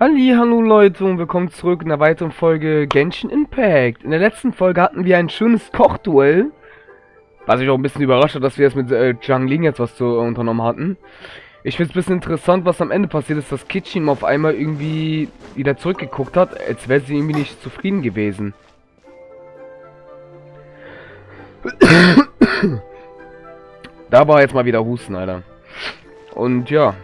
Hallo Leute und willkommen zurück in einer weiteren Folge Genshin Impact. In der letzten Folge hatten wir ein schönes Kochduell, was mich auch ein bisschen überrascht hat, dass wir jetzt mit Zhang jetzt was unternommen hatten. Ich finde es ein bisschen interessant, was am Ende passiert ist, dass Kitchen auf einmal irgendwie wieder zurückgeguckt hat, als wäre sie irgendwie nicht zufrieden gewesen. Da war jetzt mal wieder Husten, Alter. Und ja.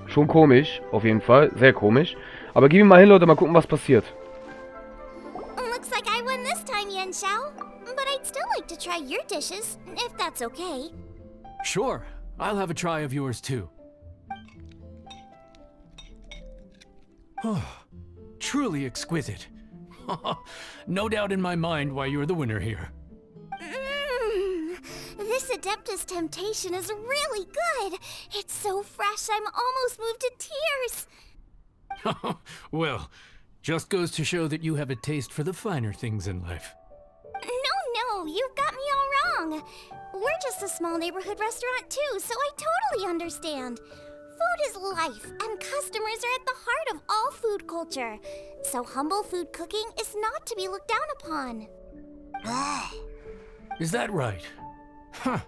Schon komisch, auf jeden Fall. Sehr komisch. Aber gehen wir mal hin, Leute, mal gucken, was passiert. Looks like I won this time, Yanxiao. But I'd still like to try your dishes, if that's okay. Sure. I'll have a try of yours too. Truly exquisite. No doubt in my mind why you're the winner here. This Adeptus temptation is really good. It's so fresh, I'm almost moved to tears. Well, just goes to show that you have a taste for the finer things in life. No, you've got me all wrong. We're just a small neighborhood restaurant too, so I totally understand. Food is life, and customers are at the heart of all food culture. So humble food cooking is not to be looked down upon. Is that right? Huh.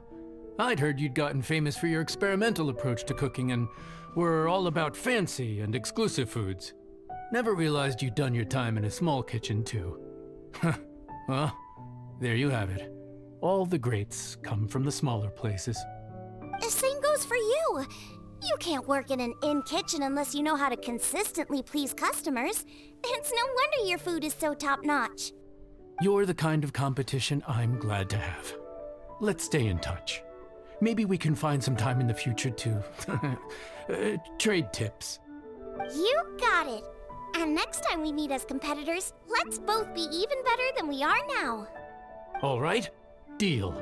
I'd heard you'd gotten famous for your experimental approach to cooking and were all about fancy and exclusive foods. Never realized you'd done your time in a small kitchen too. Well, there you have it. All the greats come from the smaller places. The same goes for you. You can't work in an inn kitchen unless you know how to consistently please customers. It's no wonder your food is so top-notch. You're the kind of competition I'm glad to have. Let's stay in touch. Maybe we can find some time in the future to trade tips. You got it. And next time we meet as competitors, let's both be even better than we are now. All right, deal.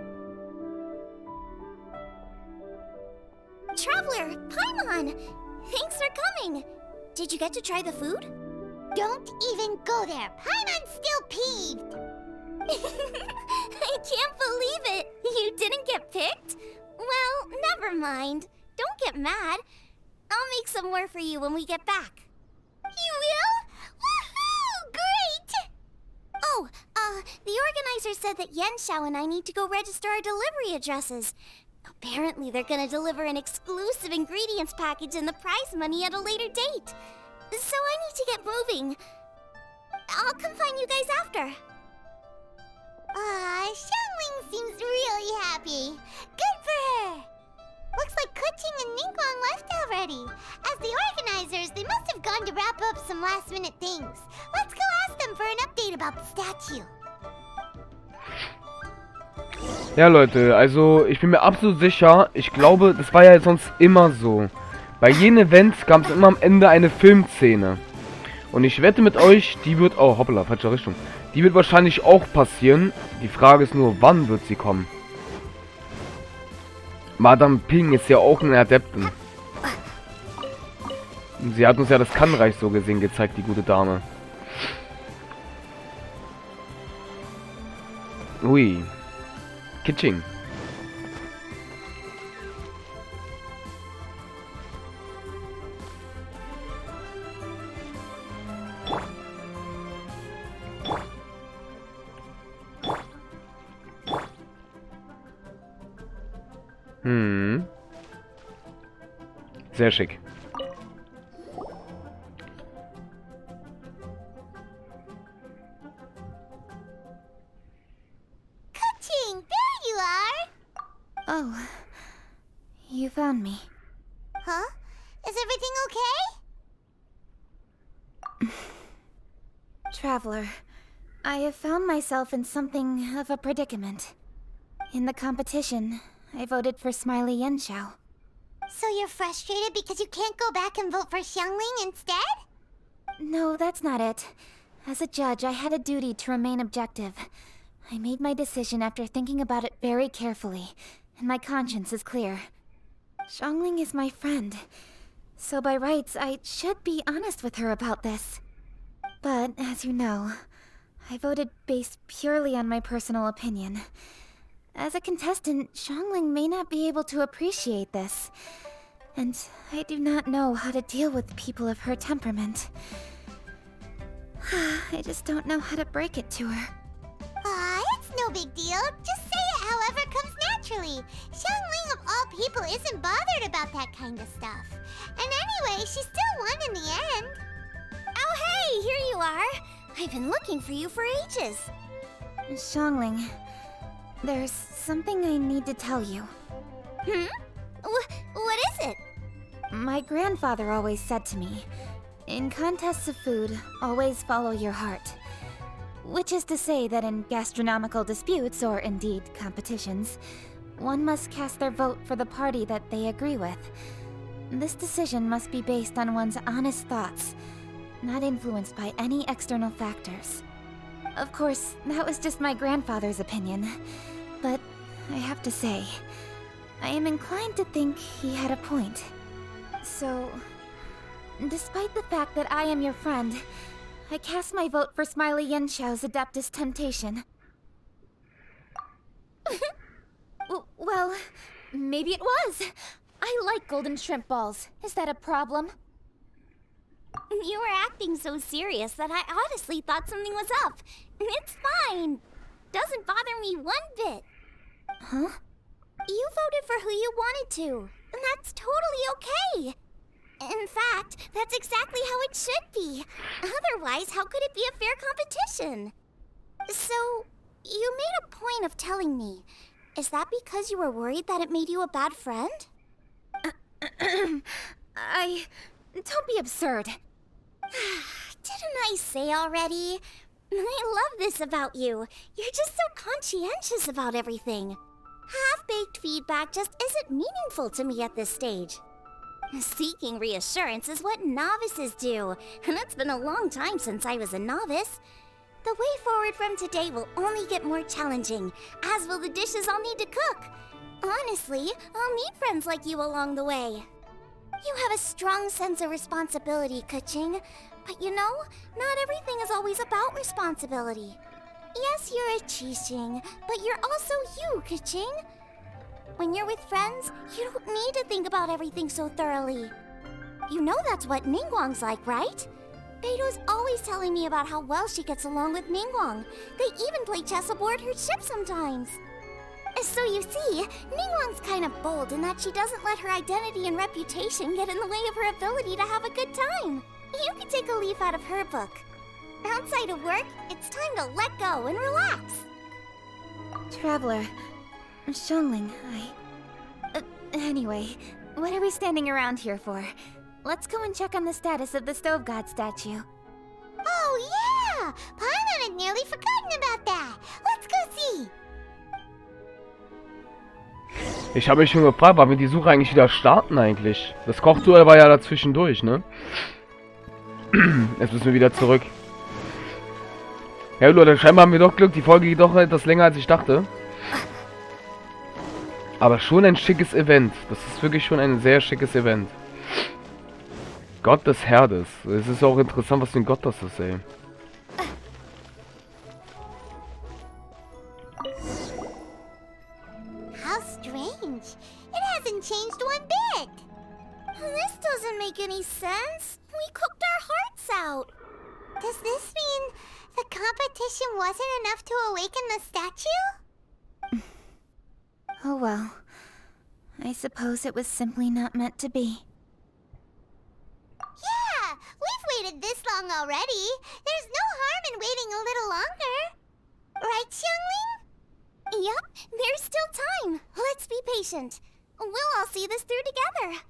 Traveler, Paimon! Thanks for coming. Did you get to try the food? Don't even go there. Paimon's still peeved. I can't believe it. You didn't get picked? Well, never mind. Don't get mad. I'll make some more for you when we get back. You will? Woohoo! Great! Oh, the organizer said that Yanxiao and I need to go register our delivery addresses. Apparently they're gonna deliver an exclusive ingredients package and the prize money at a later date. So I need to get moving. I'll come find you guys after. Xiangling seems really happy. Good for her. Looks like Kuching and Ningguang left already. As the organizers, they must have gone to wrap up some last-minute things. Let's go ask them for an update about the statue. Ja, Leute, also ich bin mir absolut sicher, ich glaube, das war ja sonst immer so. Bei jedem Event gab es immer am Ende eine Filmszene. Und ich wette mit euch, die wird... Oh, hoppala, falsche Richtung. Die wird wahrscheinlich auch passieren. Die Frage ist nur, wann wird sie kommen? Madame Ping ist ja auch eine Adeptin. Sie hat uns ja das Kannreich so gesehen gezeigt, die gute Dame. Ui. Kitching. Sehr schick. Kuching, there you are! Oh, you found me. Huh? Is everything okay? Traveler, I have found myself in something of a predicament. In the competition, I voted for Smiley Yanxiao. So you're frustrated because you can't go back and vote for Xiangling instead? No, that's not it. As a judge, I had a duty to remain objective. I made my decision after thinking about it very carefully, and my conscience is clear. Xiangling is my friend, so by rights, I should be honest with her about this. But, as you know, I voted based purely on my personal opinion. As a contestant, Xiangling may not be able to appreciate this. and I do not know how to deal with people of her temperament. I just don't know how to break it to her. It's no big deal. Just say it however comes naturally. Xiangling of all people isn't bothered about that kind of stuff. And anyway, she still won in the end. Oh hey, here you are. I've been looking for you for ages. Xiangling, there's something I need to tell you. What is it? My grandfather always said to me, in contests of food, always follow your heart. Which is to say that in gastronomical disputes, or indeed competitions, one must cast their vote for the party that they agree with. This decision must be based on one's honest thoughts, not influenced by any external factors. Of course, that was just my grandfather's opinion, but I have to say, I am inclined to think he had a point. So, despite the fact that I am your friend, I cast my vote for Smiley Yenshou's Adeptus Temptation. Well, maybe it was. I like golden shrimp balls. Is that a problem? You were acting so serious that I honestly thought something was up. It's fine. Doesn't bother me one bit. Huh? You voted for who you wanted to, and that's totally okay. In fact, that's exactly how it should be. Otherwise, how could it be a fair competition? So, you made a point of telling me. Is that because you were worried that it made you a bad friend? Don't be absurd. Didn't I say already? I love this about you. You're just so conscientious about everything. Half-baked feedback just isn't meaningful to me at this stage. Seeking reassurance is what novices do, and it's been a long time since I was a novice. The way forward from today will only get more challenging, as will the dishes I'll need to cook. Honestly, I'll need friends like you along the way. You have a strong sense of responsibility, Keqing. But you know, not everything is always about responsibility. Yes, you're a Qixing, but you're also you, Keqing. When you're with friends, you don't need to think about everything so thoroughly. You know that's what Ningguang's like, right? Beto's always telling me about how well she gets along with Ningguang. They even play chess aboard her ship sometimes. So you see, Ningguang's kind of bold in that she doesn't let her identity and reputation get in the way of her ability to have a good time. You could take a leaf out of her book. Outside of work, it's time to let go and relax. Traveler, Xiangling, anyway, what are we standing around here for? Let's go and check on the status of the Stove God statue. Oh yeah! Paimon had nearly forgotten about that. Let's go see. Ich habe mich schon gefragt, wann wir die Suche eigentlich wieder starten eigentlich. Das Kochduell war ja dazwischendurch, ne? Jetzt müssen wir wieder zurück. Ja Leute, scheinbar haben wir doch Glück. Die Folge geht doch etwas länger als ich dachte. Aber schon ein schickes Event. Das ist wirklich schon ein sehr schickes Event. Gott des Herdes. Es ist auch interessant, was für ein Gott das ist, ey. How strange. It hasn't changed one bit. This doesn't make any sense. We cooked our hearts out. Does this mean the competition wasn't enough to awaken the statue? Oh well. I suppose it was simply not meant to be. Yeah, we've waited this long already. There's no harm in waiting a little longer. Right, Xiangling? Yup, there's still time. Let's be patient. We'll all see this through together.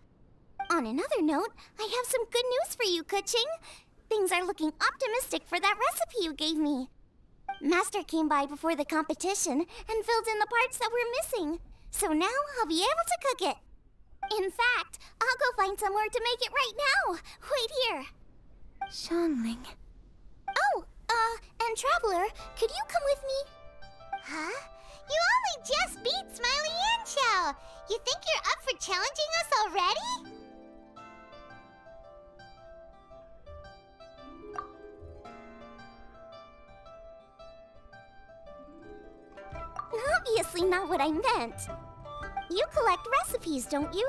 On another note, I have some good news for you, Keqing. Things are looking optimistic for that recipe you gave me. Master came by before the competition and filled in the parts that were missing. So now I'll be able to cook it. In fact, I'll go find somewhere to make it right now. Wait here. Xiangling. Oh, and Traveler, could you come with me? Huh? You only just beat Smiley Yanchao. You think you're up for challenging us already? Obviously not what I meant. You collect recipes, don't you?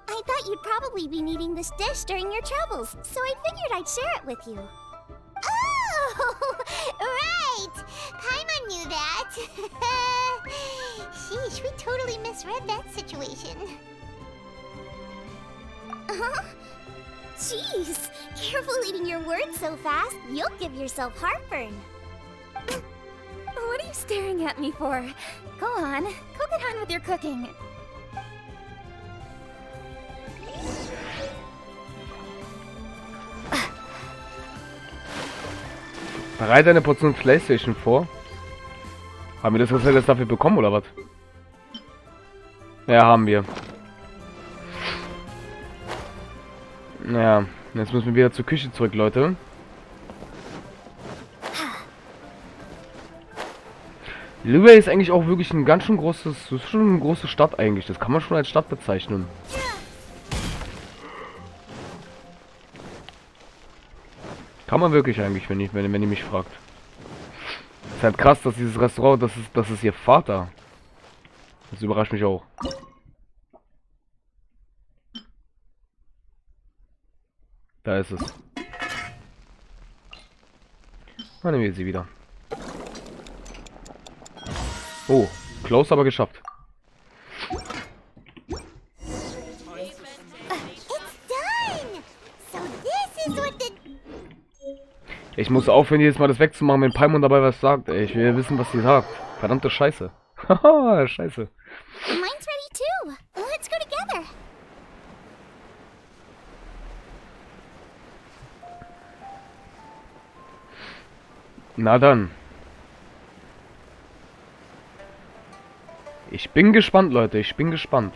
I I thought you'd probably be needing this dish during your travels, so I figured I'd share it with you. Oh, right! Paimon knew that. Sheesh, we totally misread that situation. Huh? Jeez, careful eating your words so fast. You'll give yourself heartburn. What are you staring at me for? Go on, go get on with your cooking. Bereite eine Portion PlayStation vor. Haben wir das jetzt dafür bekommen, oder was? Ja, haben wir. Ja, jetzt müssen wir wieder zur Küche zurück, Leute. Liyue ist eigentlich auch wirklich ein ganz schön großes, ist schon eine große Stadt eigentlich. Das kann man schon als Stadt bezeichnen. Kann man wirklich eigentlich, wenn ihr mich fragt. Ist halt krass, dass dieses Restaurant, das ist ihr Vater. Das überrascht mich auch. Da ist es. Dann nehmen wir sie wieder. Oh, close aber geschafft. Ich muss aufhören, jedes Mal das wegzumachen, wenn Paimon dabei was sagt. Ey, ich will wissen, was sie sagt. Verdammte Scheiße. Haha, Scheiße. Mine's ready too. Let's go together. Na dann. Ich bin gespannt, Leute. Ich bin gespannt.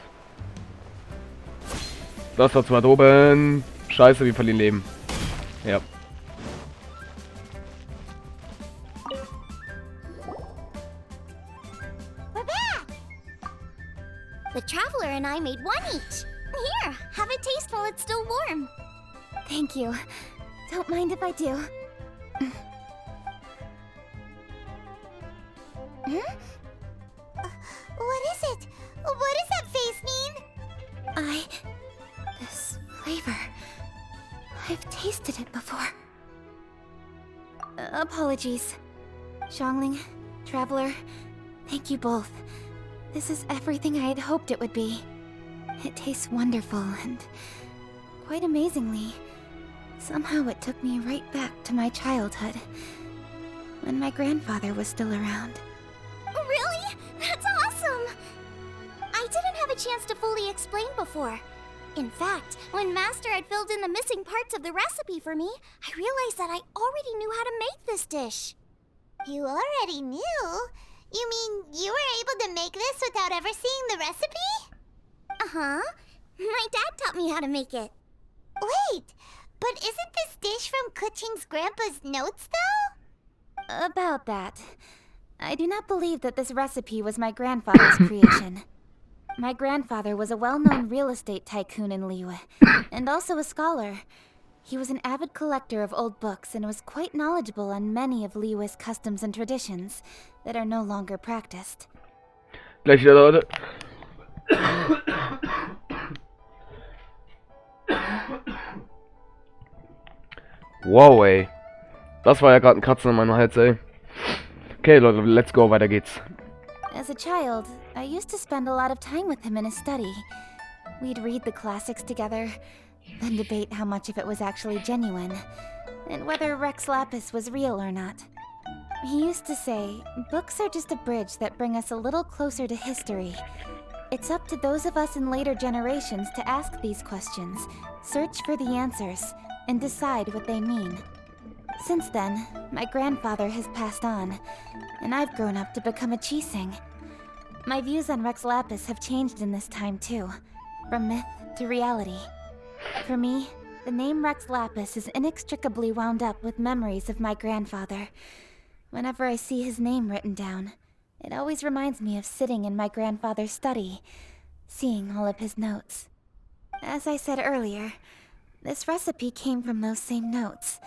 Das war zu weit oben. Scheiße, wir verlieren Leben. Ja. We're back. The traveler and I made one each. Here, have a taste while it's still warm. Thank you. Don't mind if I do. What is it? What does that face mean? This flavor. I've tasted it before. Apologies. Xiangling, Traveler, thank you both. This is everything I had hoped it would be. It tastes wonderful and quite amazingly. Somehow it took me right back to my childhood, when my grandfather was still around. Really? That's awesome! I didn't have a chance to fully explain before. In fact, when Master had filled in the missing parts of the recipe for me, I realized that I already knew how to make this dish. You already knew? You mean you were able to make this without ever seeing the recipe? Uh-huh. My dad taught me how to make it. Wait, but isn't this dish from Kuching's grandpa's notes, though? About that, I do not believe that this recipe was my grandfather's creation. My grandfather was a well-known real estate tycoon in Liyue, and also a scholar. He was an avid collector of old books and was quite knowledgeable on many of Liyue's customs and traditions that are no longer practiced. Gleich wieder, Leute. Wow, ey. Das war ja gerade ein Kratzen in meinem Hals, ey. Okay, Leute, let's go, weiter geht's. As a child, I used to spend a lot of time with him in his study. We'd read the classics together, then debate how much of it was actually genuine, and whether Rex Lapis was real or not. He used to say, books are just a bridge that bring us a little closer to history. It's up to those of us in later generations to ask these questions, search for the answers, and decide what they mean. Since then, my grandfather has passed on, and I've grown up to become a Chising. My views on Rex Lapis have changed in this time too, from myth to reality. For me, the name Rex Lapis is inextricably wound up with memories of my grandfather. Whenever I see his name written down, it always reminds me of sitting in my grandfather's study, seeing all of his notes. As I said earlier, this recipe came from those same notes.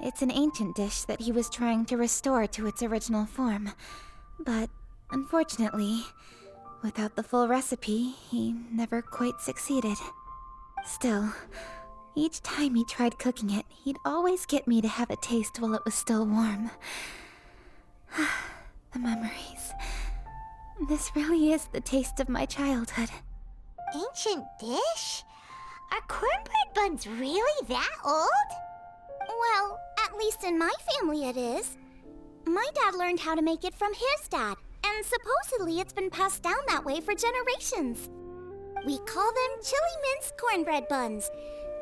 It's an ancient dish that he was trying to restore to its original form. But, unfortunately, without the full recipe, he never quite succeeded. Still, each time he tried cooking it, he'd always get me to have a taste while it was still warm. The memories. This really is the taste of my childhood. Ancient dish? Are cornbread buns really that old? Well, at least in my family it is. My dad learned how to make it from his dad, and supposedly it's been passed down that way for generations. We call them chili mince cornbread buns.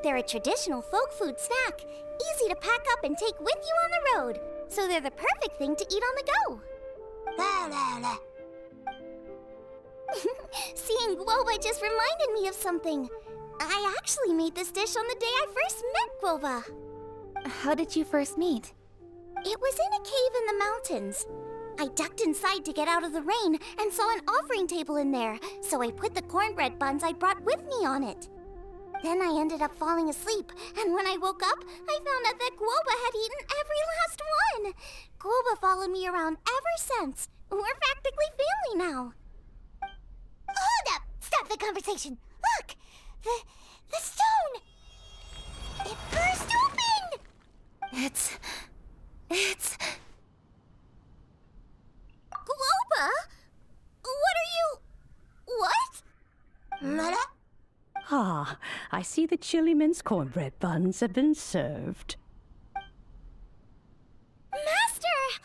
They're a traditional folk food snack, easy to pack up and take with you on the road. So they're the perfect thing to eat on the go. La la la. Seeing guava just reminded me of something. I actually made this dish on the day I first met Guava. How did you first meet? It was in a cave in the mountains. I ducked inside to get out of the rain and saw an offering table in there, so I put the cornbread buns I brought with me on it. Then I ended up falling asleep, and when I woke up, I found out that Guava had eaten every last one. Guava followed me around ever since. We're practically family now. Hold up! Stop the conversation! Look! The stone! It burst open! It's... Guava? What are you... What? Mother? Ah, I see the chili mince cornbread buns have been served. Master!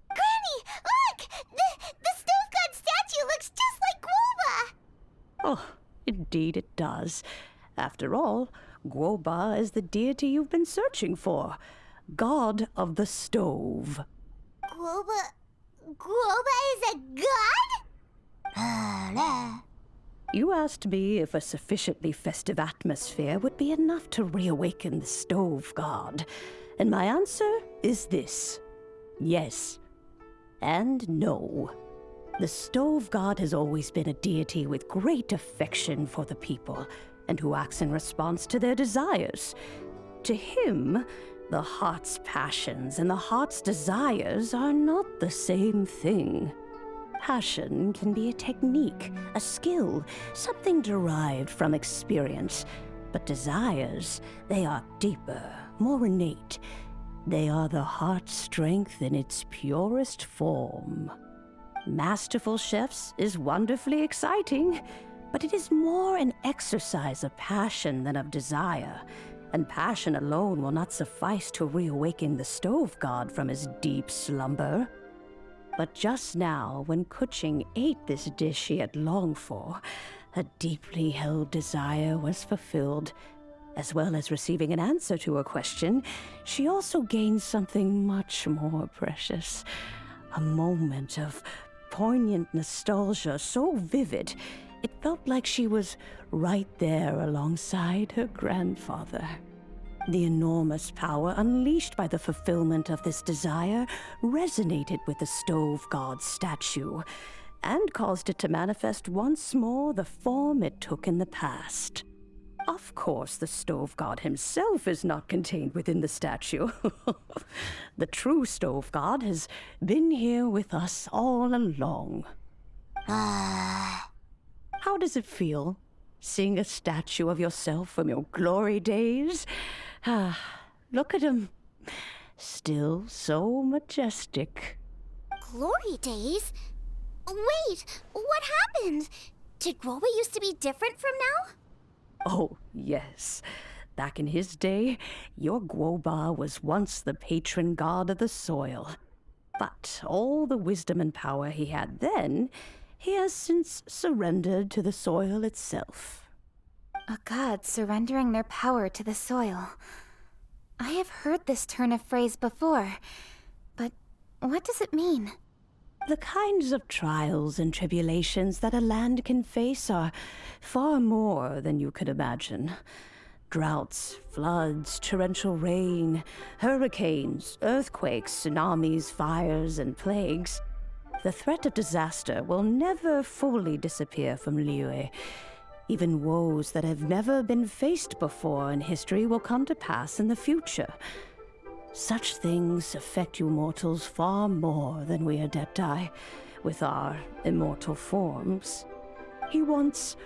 Granny, look! The stove god statue looks just like Guava! Oh, indeed it does. After all, Guoba is the deity you've been searching for. God of the stove. Guava is a god? You asked me if a sufficiently festive atmosphere would be enough to reawaken the stove god. And my answer is this. Yes. And no. The stove god has always been a deity with great affection for the people, and who acts in response to their desires. To him, the heart's passions and the heart's desires are not the same thing. Passion can be a technique, a skill, something derived from experience. But desires, they are deeper, more innate. They are the heart's strength in its purest form. Masterful chefs is wonderfully exciting, but it is more an exercise of passion than of desire. And passion alone will not suffice to reawaken the stove god from his deep slumber. But just now, when Kuching ate this dish she had longed for, a deeply held desire was fulfilled. As well as receiving an answer to her question, she also gained something much more precious. A moment of poignant nostalgia so vivid, it felt like she was right there alongside her grandfather. The enormous power unleashed by the fulfillment of this desire resonated with the stove god's statue, and caused it to manifest once more the form it took in the past. Of course, the stove god himself is not contained within the statue. The true stove god has been here with us all along. How does it feel, seeing a statue of yourself from your glory days? Look at him. Still so majestic. Glory days? Wait, what happened? Did Guava used to be different from now? Oh, yes. Back in his day, your Guoba was once the patron god of the soil. But all the wisdom and power he had then, he has since surrendered to the soil itself. A god surrendering their power to the soil. I have heard this turn of phrase before, but what does it mean? The kinds of trials and tribulations that a land can face are far more than you could imagine. Droughts, floods, torrential rain, hurricanes, earthquakes, tsunamis, fires, and plagues. The threat of disaster will never fully disappear from Liyue. Even woes that have never been faced before in history will come to pass in the future. Such things affect you mortals far more than we Adepti, with our immortal forms. He once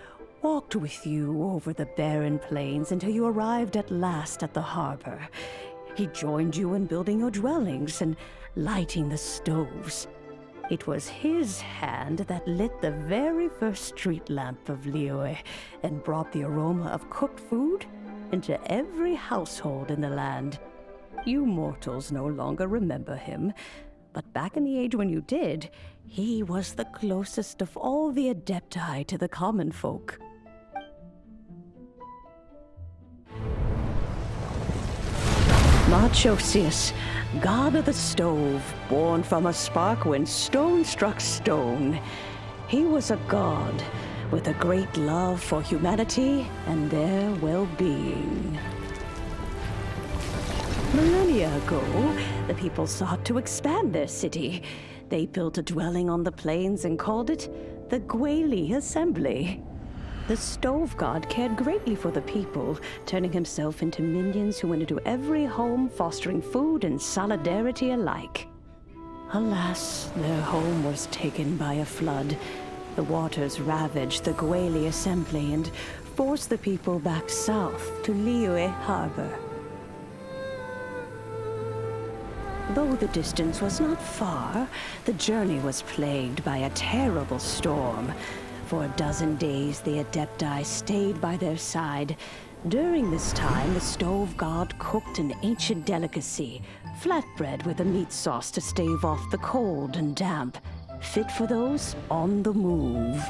walked with you over the barren plains until you arrived at last at the harbor. He joined you in building your dwellings and lighting the stoves. It was his hand that lit the very first street lamp of Liyue and brought the aroma of cooked food into every household in the land. You mortals no longer remember him, but back in the age when you did, he was the closest of all the Adepti to the common folk. Marchosius, god of the stove, born from a spark when stone struck stone. He was a god with a great love for humanity and their well-being. Millennia ago, the people sought to expand their city. They built a dwelling on the plains and called it the Gweli Assembly. The stove god cared greatly for the people, turning himself into minions who went into every home, fostering food and solidarity alike. Alas, their home was taken by a flood. The waters ravaged the Gweli Assembly and forced the people back south to Liyue Harbor. Though the distance was not far, the journey was plagued by a terrible storm. For a dozen days, the Adepti stayed by their side. During this time, the stove god cooked an ancient delicacy, flatbread with a meat sauce to stave off the cold and damp, fit for those on the move.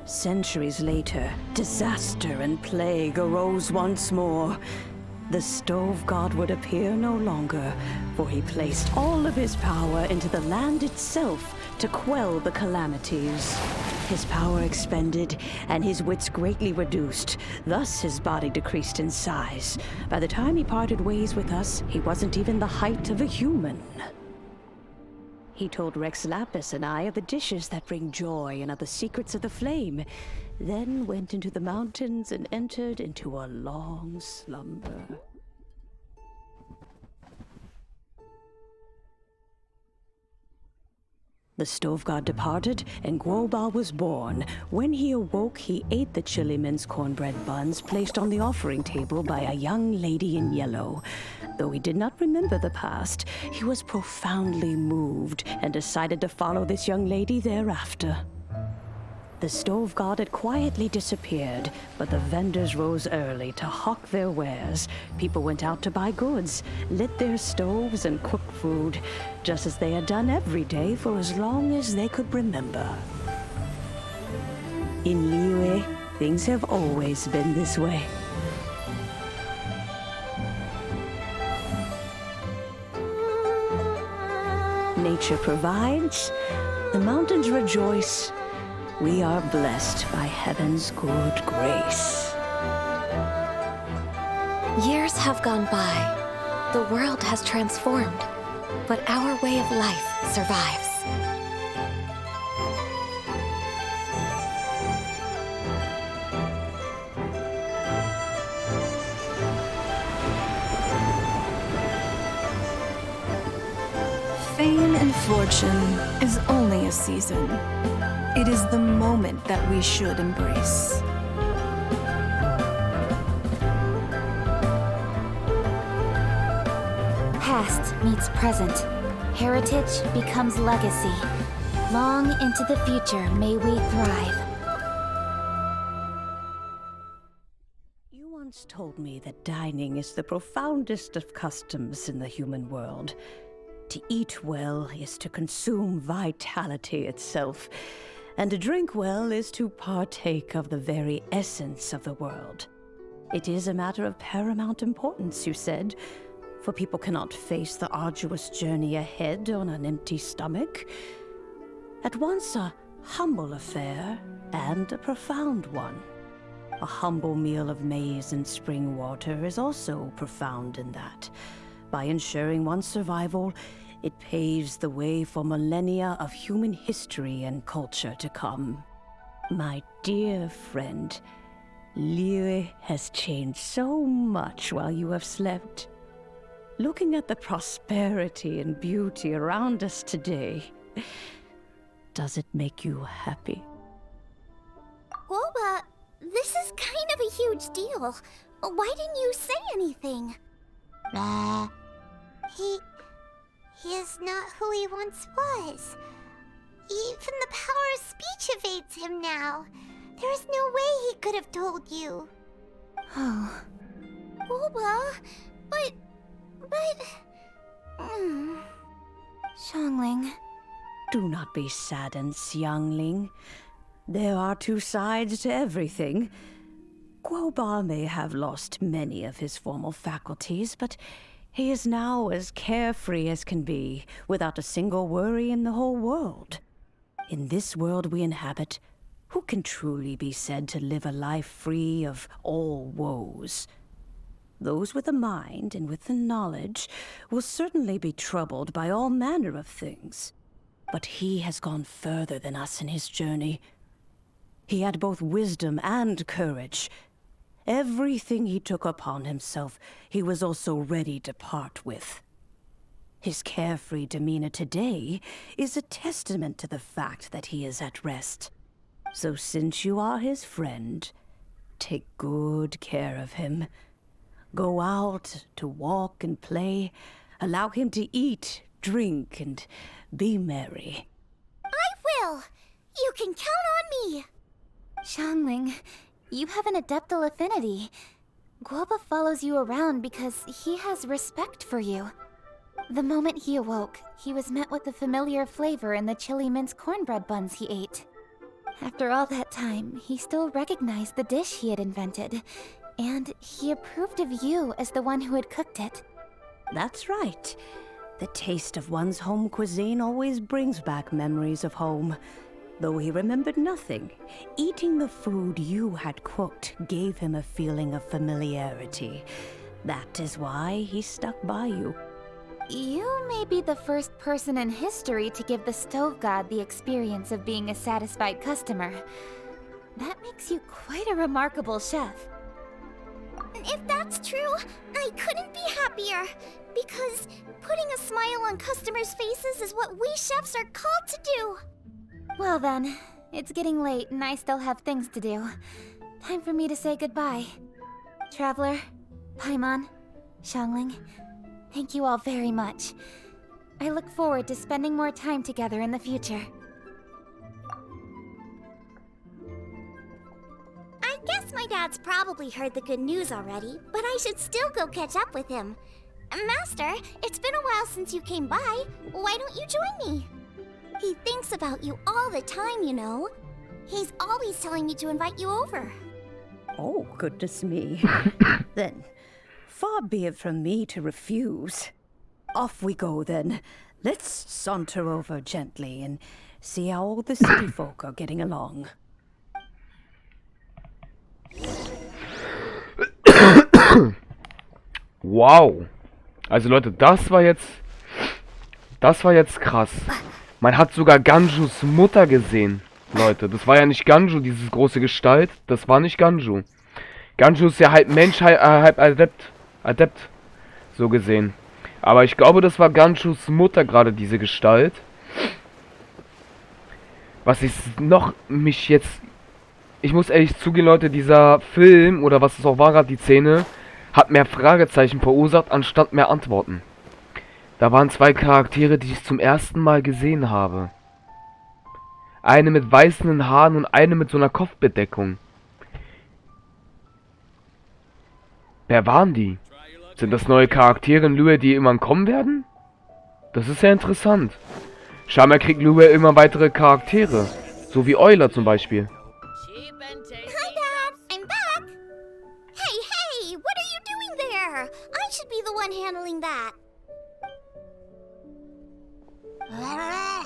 Centuries later, disaster and plague arose once more. The stove god would appear no longer, for he placed all of his power into the land itself to quell the calamities. His power expended, and his wits greatly reduced. Thus his body decreased in size. By the time he parted ways with us, he wasn't even the height of a human. He told Rex Lapis and I of the dishes that bring joy and of the secrets of the flame, then went into the mountains and entered into a long slumber. The stove god departed, and Guoba was born. When he awoke, he ate the chilimen's cornbread buns placed on the offering table by a young lady in yellow. Though he did not remember the past, he was profoundly moved and decided to follow this young lady thereafter. The stove god had quietly disappeared, but the vendors rose early to hawk their wares. People went out to buy goods, lit their stoves, and cooked food, just as they had done every day for as long as they could remember. In Liyue, things have always been this way. Nature provides, the mountains rejoice. We are blessed by heaven's good grace. Years have gone by. The world has transformed, but our way of life survives. Fame and fortune is only a season. It is the moment that we should embrace. Past meets present. Heritage becomes legacy. Long into the future may we thrive. You once told me that dining is the profoundest of customs in the human world. To eat well is to consume vitality itself, and to drink well is to partake of the very essence of the world. It is a matter of paramount importance, you said, for people cannot face the arduous journey ahead on an empty stomach. At once a humble affair and a profound one. A humble meal of maize and spring water is also profound in that. By ensuring one's survival, it paves the way for millennia of human history and culture to come. My dear friend, Liyue has changed so much while you have slept. Looking at the prosperity and beauty around us today, Does it make you happy? Guoba, this is kind of a huge deal. Why didn't you say anything? He is not who he once was. Even the power of speech evades him now. There is no way he could have told you. Oh. Guoba, but... Xiangling. Do not be saddened, Xiangling. There are two sides to everything. Guoba may have lost many of his formal faculties, but he is now as carefree as can be, without a single worry in the whole world. In this world we inhabit, who can truly be said to live a life free of all woes? Those with a mind and with the knowledge will certainly be troubled by all manner of things. But he has gone further than us in his journey. He had both wisdom and courage. Everything he took upon himself, he was also ready to part with. His carefree demeanor today is a testament to the fact that he is at rest. So since you are his friend, take good care of him. Go out to walk and play. Allow him to eat, drink, and be merry. I will! You can count on me! Xiangling, you have an adeptal affinity. Guoba follows you around because he has respect for you. The moment he awoke, he was met with the familiar flavor in the chili mince cornbread buns he ate. After all that time, he still recognized the dish he had invented, and he approved of you as the one who had cooked it. That's right. The taste of one's home cuisine always brings back memories of home. Though he remembered nothing, eating the food you had cooked gave him a feeling of familiarity. That is why he stuck by you. You may be the first person in history to give the stove god the experience of being a satisfied customer. That makes you quite a remarkable chef. If that's true, I couldn't be happier. Because putting a smile on customers' faces is what we chefs are called to do. Well then, it's getting late and I still have things to do. Time for me to say goodbye. Traveler, Paimon, Xiangling, thank you all very much. I look forward to spending more time together in the future. I guess my dad's probably heard the good news already, but I should still go catch up with him. Master, it's been a while since you came by. Why don't you join me? He thinks about you all the time, you know. He's always telling me to invite you over. Oh, goodness me. Then, far be it from me to refuse. Off we go, then. Let's saunter over gently and see how all the city folk are getting along. Wow. Also Leute, das war jetzt krass. Man hat sogar Ganjus Mutter gesehen, Leute. Das war ja nicht Ganju, dieses große Gestalt. Das war nicht Ganju. Ganju ist ja halb Mensch, halb Adept. So gesehen. Aber ich glaube, das war Ganjus Mutter gerade, diese Gestalt. Was ich noch mich jetzt... Ich muss ehrlich zugeben, Leute, dieser Film, oder was es auch war gerade, die Szene, hat mehr Fragezeichen verursacht, anstatt mehr Antworten. Da waren zwei Charaktere, die ich zum ersten Mal gesehen habe. Eine mit weißen Haaren und eine mit so einer Kopfbedeckung. Wer waren die? Sind das neue Charaktere in Lua, die irgendwann kommen werden? Das ist ja interessant. Scheinbar kriegt Lua immer weitere Charaktere. So wie Euler zum Beispiel. Hi, Dad! I'm back! Hey! What are you doing there? I should be the one handling that. Oh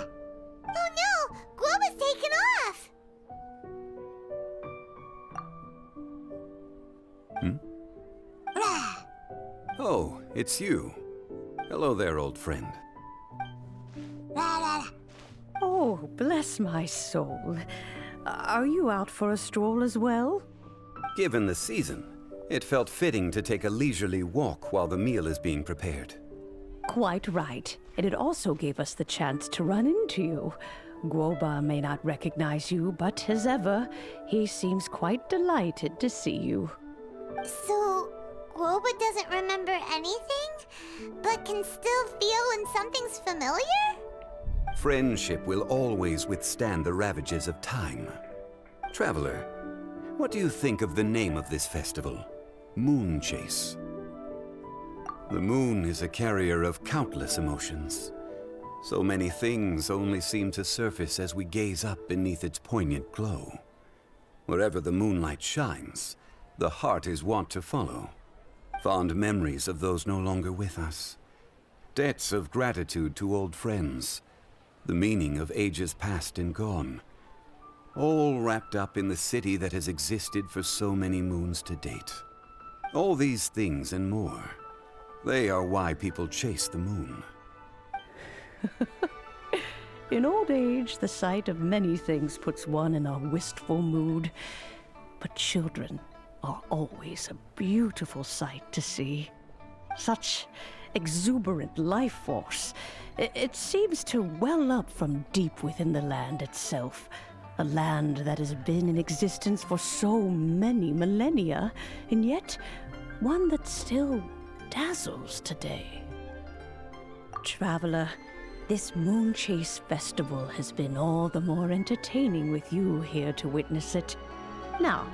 no! Guoba's taken off! Oh, it's you. Hello there, old friend. Oh, bless my soul. Are you out for a stroll as well? Given the season, it felt fitting to take a leisurely walk while the meal is being prepared. Quite right. And it also gave us the chance to run into you. Guoba may not recognize you, but as ever, he seems quite delighted to see you. So, Guoba doesn't remember anything, but can still feel when something's familiar? Friendship will always withstand the ravages of time. Traveler, what do you think of the name of this festival? Moon Chase. The moon is a carrier of countless emotions. So many things only seem to surface as we gaze up beneath its poignant glow. Wherever the moonlight shines, the heart is wont to follow. Fond memories of those no longer with us. Debts of gratitude to old friends. The meaning of ages past and gone. All wrapped up in the city that has existed for so many moons to date. All these things and more. They are why people chase the moon. In old age, the sight of many things puts one in a wistful mood. But children are always a beautiful sight to see. Such exuberant life force. It seems to well up from deep within the land itself. A land that has been in existence for so many millennia, and yet one that still dazzles today. Traveler, this Moon Chase Festival has been all the more entertaining with you here to witness it. Now,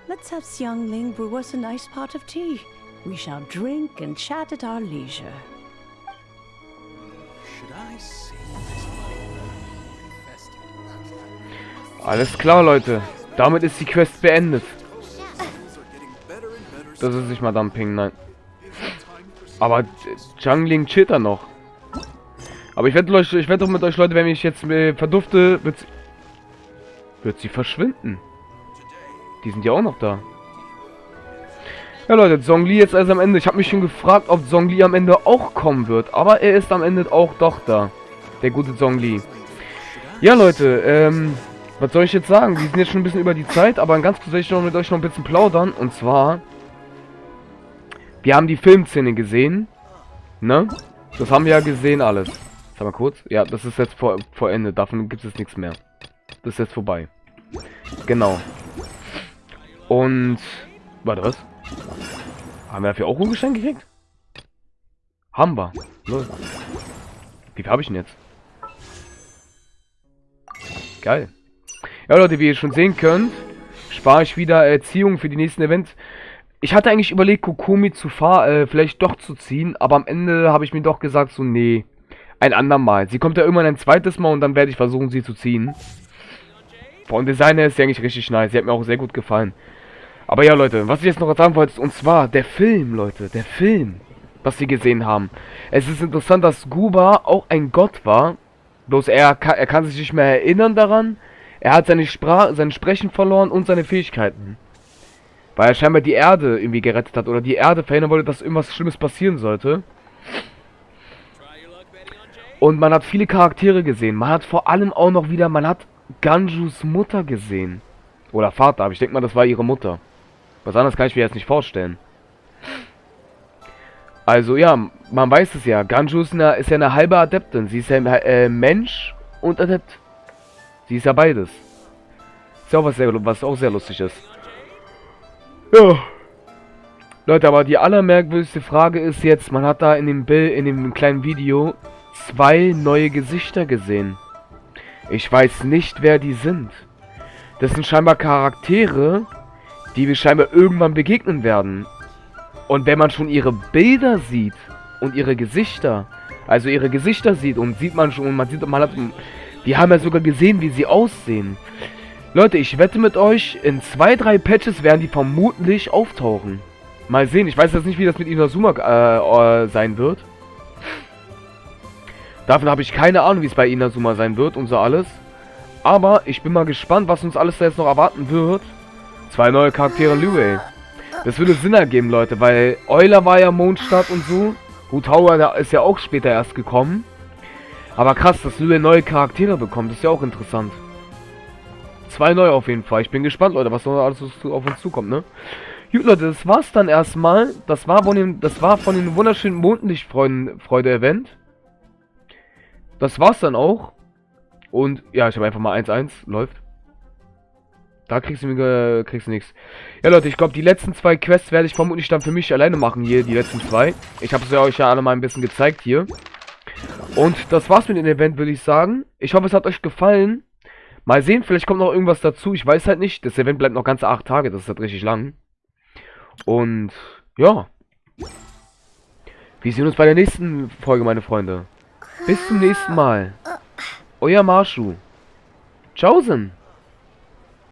let's have Xiangling brew us a nice pot of tea. We shall drink and chat at our leisure. Should I save this festival? Alles klar, Leute. Damit ist die Quest beendet. Das ist nicht Madame Ping, nein. Aber Xiangling chillt da noch. Aber ich wette doch mit euch, Leute, wenn ich jetzt verdufte, wird sie verschwinden. Die sind ja auch noch da. Ja, Leute, Zhongli jetzt also am Ende. Ich habe mich schon gefragt, ob Zhongli am Ende auch kommen wird. Aber er ist am Ende auch doch da. Der gute Zhongli. Ja, Leute, was soll ich jetzt sagen? Wir sind jetzt schon ein bisschen über die Zeit, aber ganz kurz will ich noch mit euch noch ein bisschen plaudern. Und zwar, wir haben die Filmszene gesehen. Ne? Das haben wir ja gesehen alles. Sag mal kurz. Ja, das ist jetzt vor Ende. Davon gibt es nichts mehr. Das ist jetzt vorbei. Genau. Und... Warte, was? Haben wir dafür auch ein Geschenk gekriegt? Haben wir. Lol. Wie viel habe ich denn jetzt? Geil. Ja, Leute, wie ihr schon sehen könnt, spare ich wieder Erziehung für die nächsten Events. Ich hatte eigentlich überlegt, Kokomi vielleicht doch zu ziehen, aber am Ende habe ich mir doch gesagt, so, nee, ein andermal. Sie kommt ja irgendwann ein zweites Mal und dann werde ich versuchen, sie zu ziehen. Vom Design her ist sie eigentlich richtig nice. Sie hat mir auch sehr gut gefallen. Aber ja, Leute, was ich jetzt noch sagen wollte, und zwar der Film, Leute, der Film, was wir gesehen haben. Es ist interessant, dass Guba auch ein Gott war, bloß er kann sich nicht mehr erinnern daran. Er hat sein Sprechen verloren und seine Fähigkeiten. Weil er scheinbar die Erde irgendwie gerettet hat oder die Erde verhindern wollte, dass irgendwas Schlimmes passieren sollte. Und man hat viele Charaktere gesehen. Man hat vor allem auch noch wieder, man hat Ganjus Mutter gesehen. Oder Vater, aber ich denke mal, das war ihre Mutter. Was anderes kann ich mir jetzt nicht vorstellen. Also ja, man weiß es ja. Ganju ist ja eine halbe Adeptin. Sie ist ja Mensch und Adept. Sie ist ja beides. Ist ja auch was auch sehr lustig ist. Ja. Leute, aber die allermerkwürdigste Frage ist jetzt, man hat da in dem kleinen Video 2 neue Gesichter gesehen. Ich weiß nicht, wer die sind. Das sind scheinbar Charaktere, die wir scheinbar irgendwann begegnen werden. Und wenn man schon ihre Bilder sieht und ihre Gesichter, also ihre Gesichter sieht und sieht man schon, wir haben ja sogar gesehen, wie sie aussehen. Leute, ich wette mit euch, in 2, 3 Patches werden die vermutlich auftauchen. Mal sehen, ich weiß jetzt nicht, wie das mit Inazuma sein wird. Davon habe ich keine Ahnung, wie es bei Inazuma sein wird und so alles. Aber ich bin mal gespannt, was uns alles da jetzt noch erwarten wird. 2 neue Charaktere Lue. Das würde Sinn ergeben, Leute, weil Euler war ja Mondstadt und so. Hutauer ist ja auch später erst gekommen. Aber krass, dass Lue neue Charaktere bekommt, ist ja auch interessant. 2 neue auf jeden Fall. Ich bin gespannt, Leute, was noch alles auf uns zukommt, ne? Gut, Leute, das war's dann erstmal. Das war von den wunderschönen Mondlichtfreude-Event. Das war's dann auch. Und ja, ich habe einfach mal 1-1. Läuft. Da kriegst du nichts. Ja, Leute, ich glaube, die letzten 2 Quests werde ich vermutlich dann für mich alleine machen hier. Die letzten 2. Ich habe es euch ja alle mal ein bisschen gezeigt hier. Und das war's mit dem Event, würde ich sagen. Ich hoffe, es hat euch gefallen. Mal sehen, vielleicht kommt noch irgendwas dazu. Ich weiß halt nicht. Das Event bleibt noch ganze 8 Tage. Das ist halt richtig lang. Und ja. Wir sehen uns bei der nächsten Folge, meine Freunde. Bis zum nächsten Mal. Euer Marschu. Tschaußen.